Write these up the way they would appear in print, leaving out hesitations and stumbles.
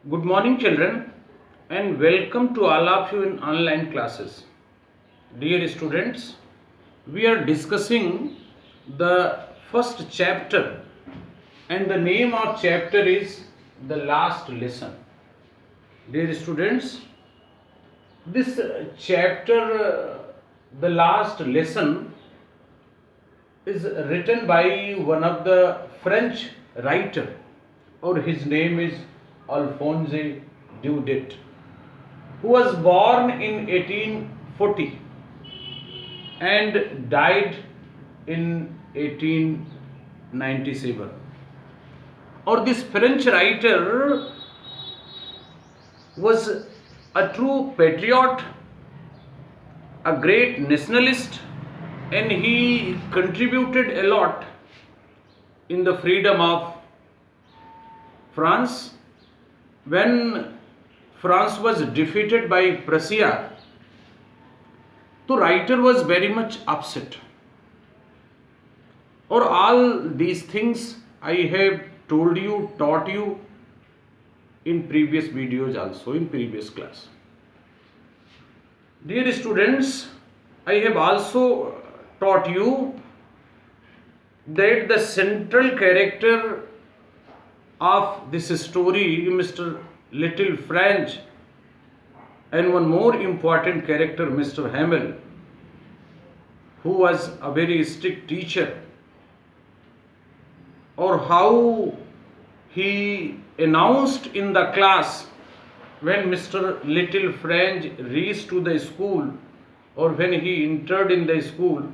Good morning, children, and welcome to all of you in online classes. Dear students, we are discussing the first chapter, and the name of chapter is The Last Lesson. Dear students, this chapter, The Last Lesson, is written by one of the French writer, or his name is Alphonse Daudet, who was born in 1840 and died in 1897. Or this French writer was a true patriot, a great nationalist, and he contributed a lot in the freedom of France. When France was defeated by Prussia, the writer was very much upset. Or all these things I have told you, taught you in previous videos, also in previous class. Dear students, I have also taught you that the central character of this story, Mr. Little French, and one more important character, Mr. Hamel, who was a very strict teacher, or how he announced in the class when Mr. Little French reached to the school, or when he entered in the school,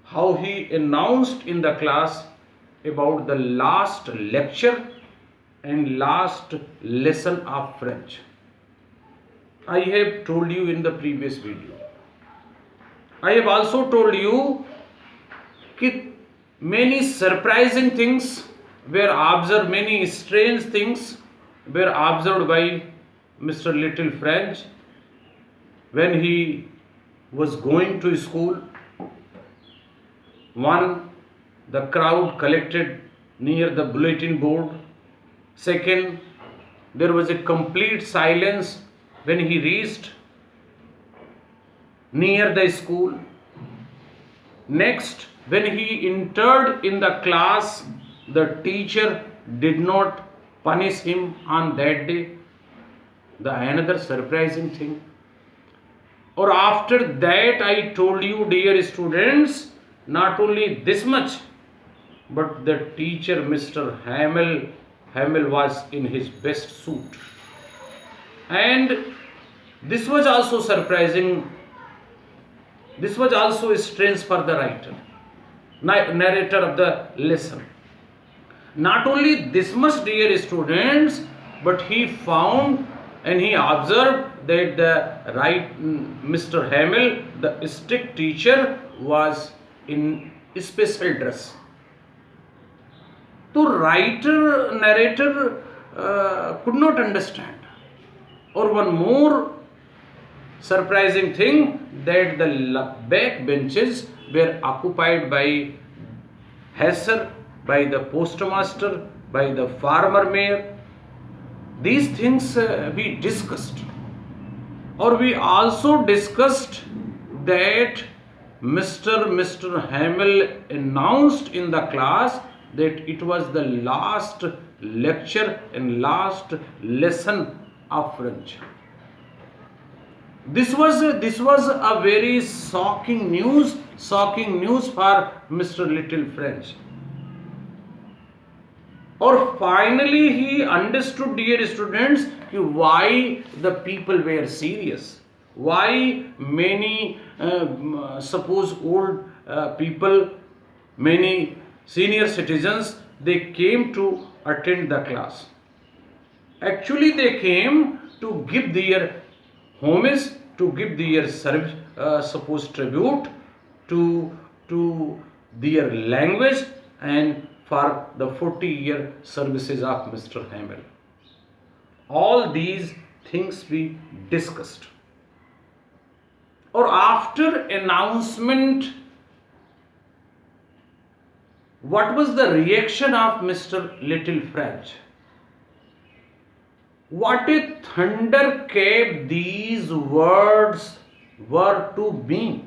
how he announced in the class about the last lecture and last lesson of French. I have told you in the previous video. I have also told you that many surprising things were observed, many strange things were observed by Mr. Little French when he was going to school. One, the crowd collected near the bulletin board. Second, there was a complete silence when he reached near the school. Next, when he entered in the class, the teacher did not punish him on that day. The another surprising thing. Or after that, I told you, dear students, not only this much, but the teacher, Mr. Hamel was in his best suit. And this was also surprising. This was also strange for the writer, narrator of the lesson. Not only this much, dear students, but he found and he observed that Mr. Hamel, the strict teacher, was in special dress. The narrator could not understand. Or one more surprising thing, that the back benches were occupied by Hesser, by the postmaster, by the farmer mayor. These things we discussed. Or we also discussed that Mr. Hamel announced in the class that it was the last lecture and last lesson of French. This was a very shocking news for Mr. Little French. Or finally he understood, dear students, why the people were serious. Why many, suppose old people, many senior citizens, they came to attend the class. Actually, they came to give their homage, to give their service, suppose tribute to their language and for the 40-year services of Mr. Hamel. All these things we discussed. Or after announcement, what was the reaction of Mr. Little French? What a thunderclap these words were to me.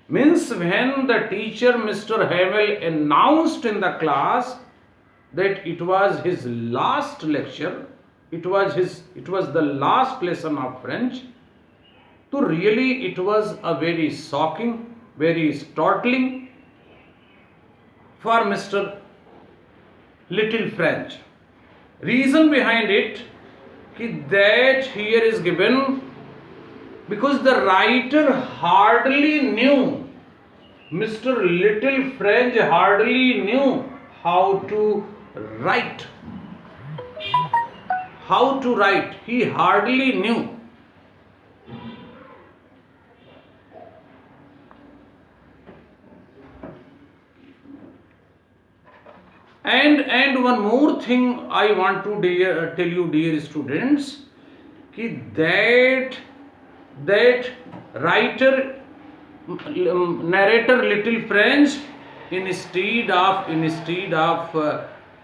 Means when the teacher Mr. Hamel announced in the class that it was his last lecture, it was the last lesson of French. So really it was a very shocking, very startling for Mr. Little French. Reason behind it that here is given because the writer hardly knew, Mr. Little French hardly knew how to write. How to write, he hardly knew. And one more thing I want to tell you, dear students, that writer, narrator Little French, instead of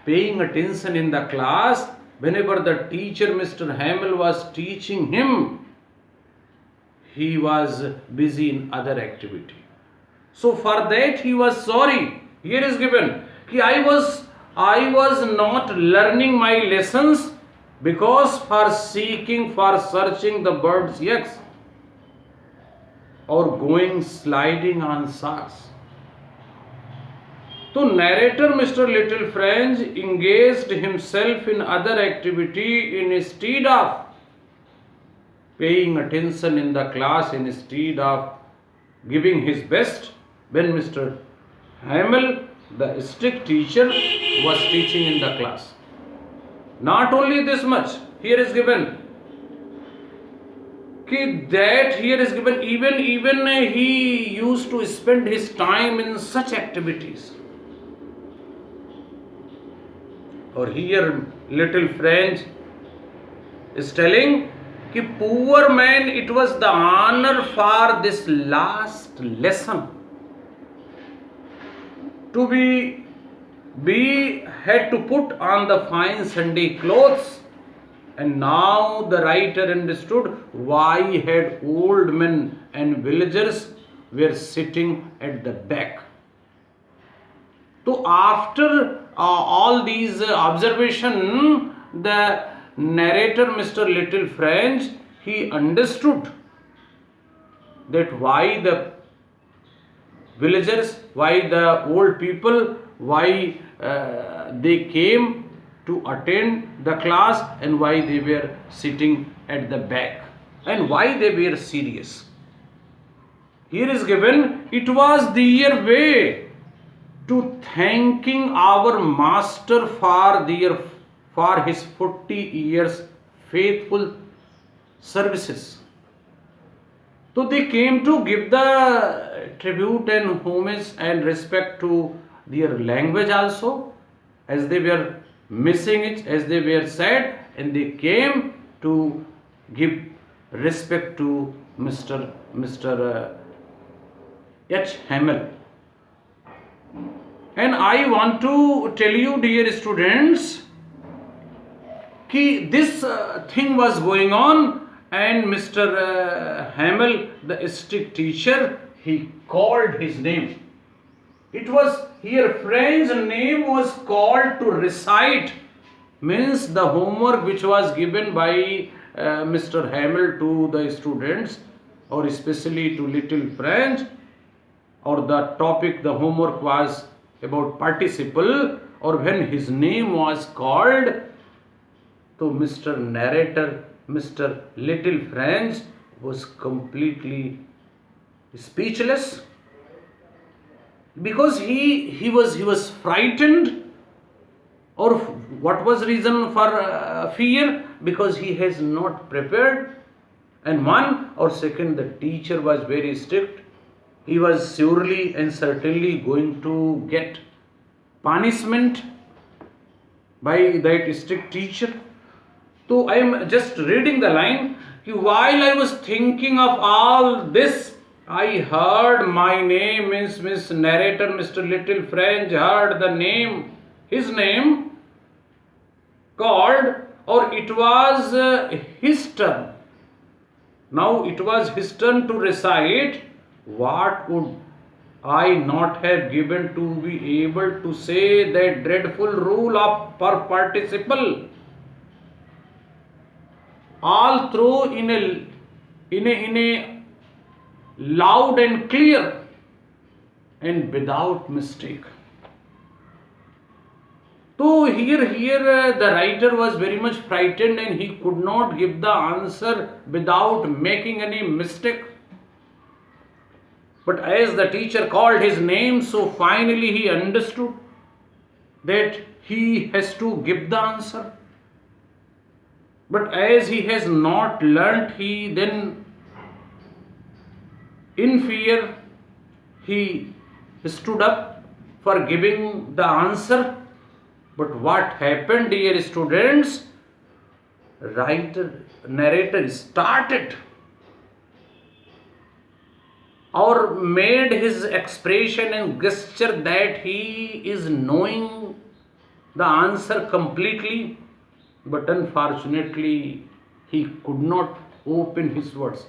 paying attention in the class, whenever the teacher Mr. Hamel was teaching him, he was busy in other activity. So for that he was sorry. Here is given, I was not learning my lessons because for searching the bird's eggs or going sliding on socks. So narrator Mr. Little French engaged himself in other activity instead of paying attention in the class, instead of giving his best when Mr. Hamel, the strict teacher, was teaching in the class. Not only this much, here is given even he used to spend his time in such activities. Or here Little French is telling poor man, it was the honor for this last lesson to be had to put on the fine Sunday clothes. And now the writer understood why had old men and villagers were sitting at the back. So after all these observation, the narrator Mr. Little French, he understood that why the villagers, why the old people, why they came to attend the class and why they were sitting at the back and why they were serious. Here is given, it was their way to thanking our master for his 40 years faithful services. So they came to give the tribute and homage and respect to their language also, as they were missing it, as they were sad, and they came to give respect to Mr. H. Hamel. And I want to tell you, dear students, this thing was going on, and Mr. Hamel, the strict teacher, he called his name. It was here French's name was called to recite, means the homework which was given by Mr. Hamel to the students, or especially to Little French, or the topic, the homework was about participle, or when his name was called, to Mr. Narrator, Mr. Little French was completely speechless, because he was frightened. Or what was reason for fear? Because he has not prepared. And one or second, the teacher was very strict. He was surely and certainly going to get punishment by that strict teacher. So I am just reading the line. While I was thinking of all this, I heard my name, means Miss Narrator Mr. Little French heard the name, his name called, or it was his turn. Now it was his turn to recite. What would I not have given to be able to say that dreadful rule of per participle all through in a loud and clear and without mistake. So here the writer was very much frightened and he could not give the answer without making any mistake. But as the teacher called his name, so finally he understood that he has to give the answer. But as he has not learnt, he then in fear he stood up for giving the answer. But what happened, dear students? Narrator started or made his expression and gesture that he is knowing the answer completely, but unfortunately he could not open his words.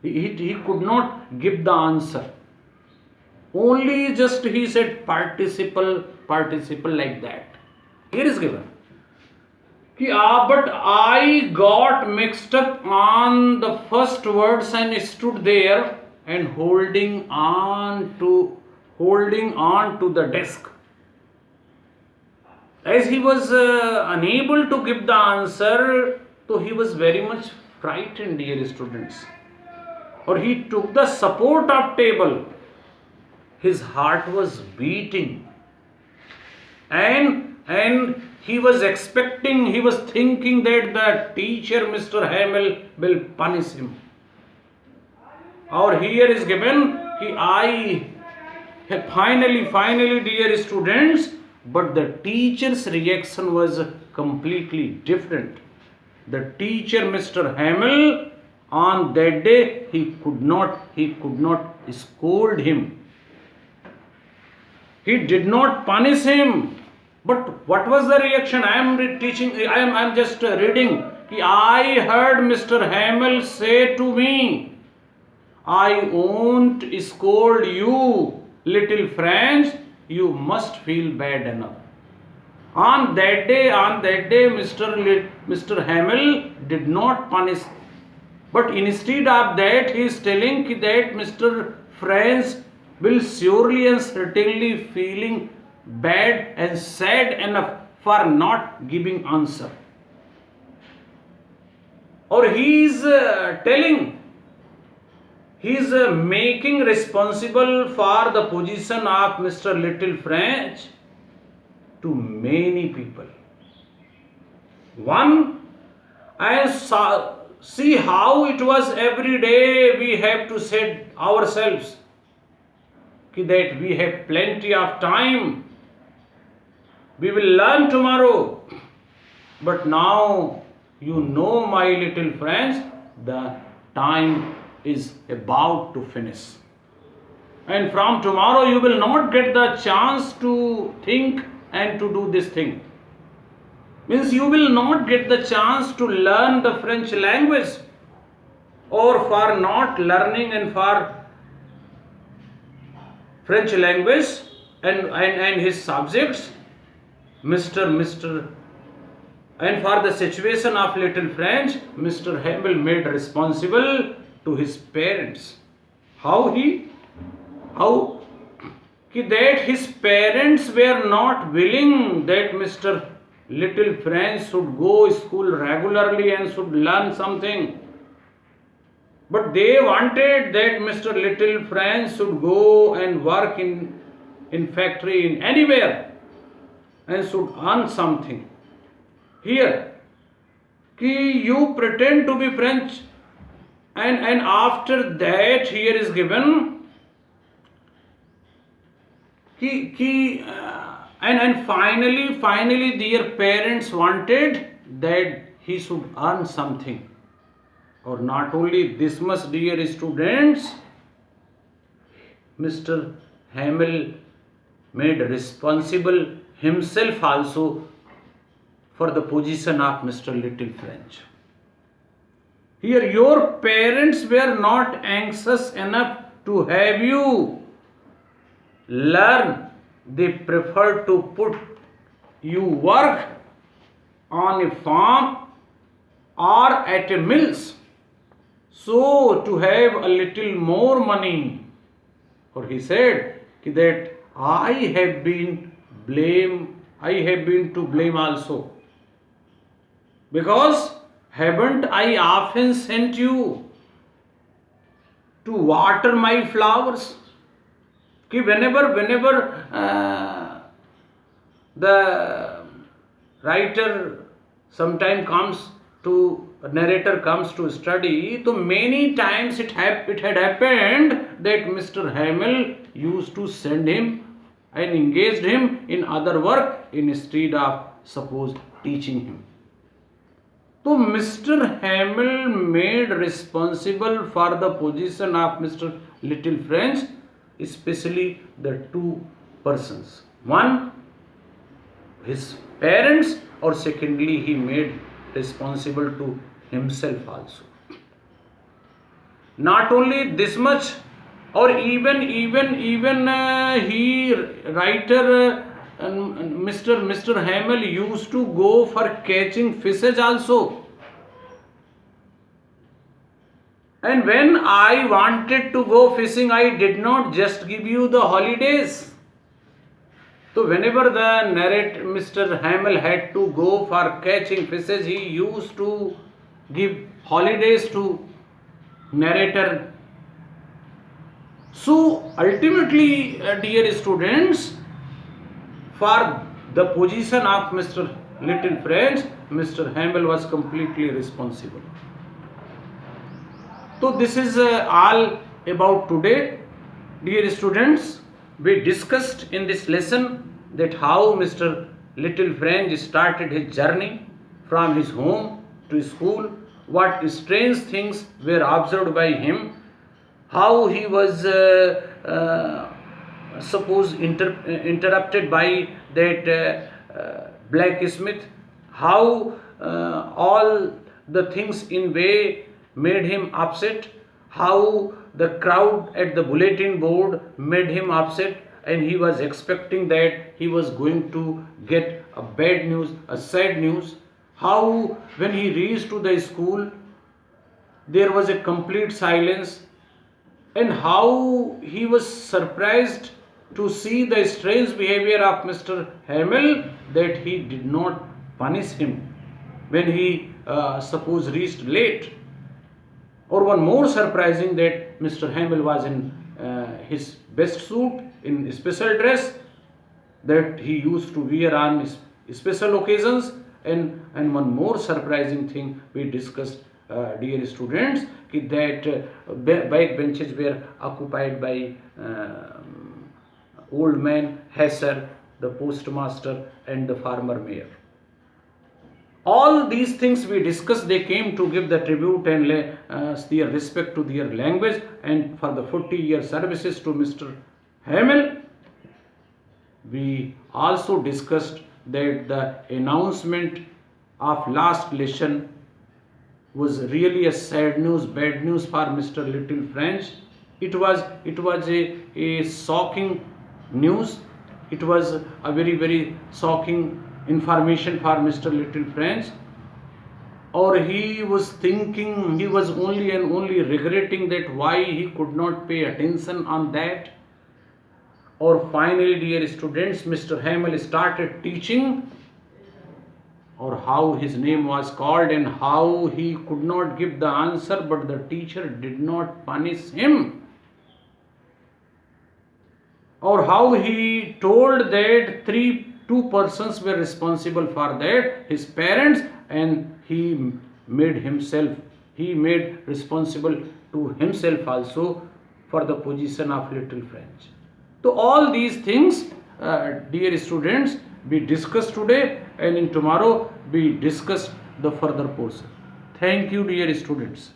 He could not give the answer. Only just he said participle like that. Here is given. But I got mixed up on the first words and stood there and holding on to the desk. As he was unable to give the answer, so he was very much frightened, dear students. Or he took the support of table. His heart was beating. And he was expecting, he was thinking that the teacher, Mr. Hamel, will punish him. Or here is given, finally, dear students, but the teacher's reaction was completely different. The teacher, Mr. Hamel, on that day, he could not scold him. He did not punish him. But what was the reaction? I am just reading. I heard Mr. Hamel say to me, I won't scold you, little French. You must feel bad enough. On that day, Mr. Hamel did not punish. But instead of that, he is telling that Mr. French will surely and certainly feeling bad and sad enough for not giving answer. Or he is making responsible for the position of Mr. Little French to many people. One, I see how it was every day we have to say ourselves that we have plenty of time. We will learn tomorrow. But now, my little friends, the time is about to finish. And from tomorrow, you will not get the chance to think and to do this thing. Means you will not get the chance to learn the French language, or for not learning and for French language and his subjects, Mr. And for the situation of little French, Mr. Hamel made responsible to his parents. How that his parents were not willing that Mr. Little French should go to school regularly and should learn something. But they wanted that Mr. Little French should go and work in factory, in anywhere, and should earn something. Here, you pretend to be French, and after that, here is given, and finally their parents wanted that he should earn something. Or not only this much, dear students, Mr. Hamel made responsible himself also for the position of Mr. Little French. Here your parents were not anxious enough to have you learn. They preferred to put you work on a farm or at a mills, so to have a little more money. For he said that I have been to blame also, because haven't I often sent you to water my flowers? Whenever the writer sometime narrator comes to study, so many times it had happened that Mr. Hamel used to send him and engaged him in other work instead of suppose teaching him. So Mr. Hamel made responsible for the position of Mr. Little French, especially the two persons. One, his parents, or secondly, he made responsible to himself also. Not only this much, or even he writer Mr. Hamel used to go for catching fishes also. And when I wanted to go fishing, I did not just give you the holidays. So whenever the Mr. Hamel had to go for catching fishes, he used to give holidays to narrator. So ultimately, dear students, for the position of Mr. Little French, Mr. Hamel was completely responsible. So this is all about today. Dear students, we discussed in this lesson that how Mr. Little French started his journey from his home to school, what strange things were observed by him, how he was interrupted by that blacksmith, how all the things in way made him upset, how the crowd at the bulletin board made him upset, and he was expecting that he was going to get a bad news, a sad news. How when he reached to the school, there was a complete silence, and how he was surprised to see the strange behavior of Mr. Hamel, that he did not punish him when he reached late. Or one more surprising, that Mr. Hamel was in his best suit, in special dress that he used to wear on special occasions. And one more surprising thing we discussed, dear students, that back benches were occupied by old man Hesser, the postmaster, and the farmer mayor. All these things we discussed, they came to give the tribute and their respect to their language, and for the 40-year services to Mr. Hamel. We also discussed that the announcement of last lesson was really a sad news, bad news for Mr. Little French. It was a shocking news. It was a very shocking information for Mr. Little French. Or he was thinking, he was only and only regretting that why he could not pay attention on that. Or finally, dear students, Mr. Hamel started teaching, or how his name was called and how he could not give the answer, but the teacher did not punish him. Or how he told that two persons were responsible for that, his parents, and he made responsible to himself also for the position of Little French. So all these things, dear students, we discussed today, and in tomorrow we discuss the further portion. Thank you, dear students.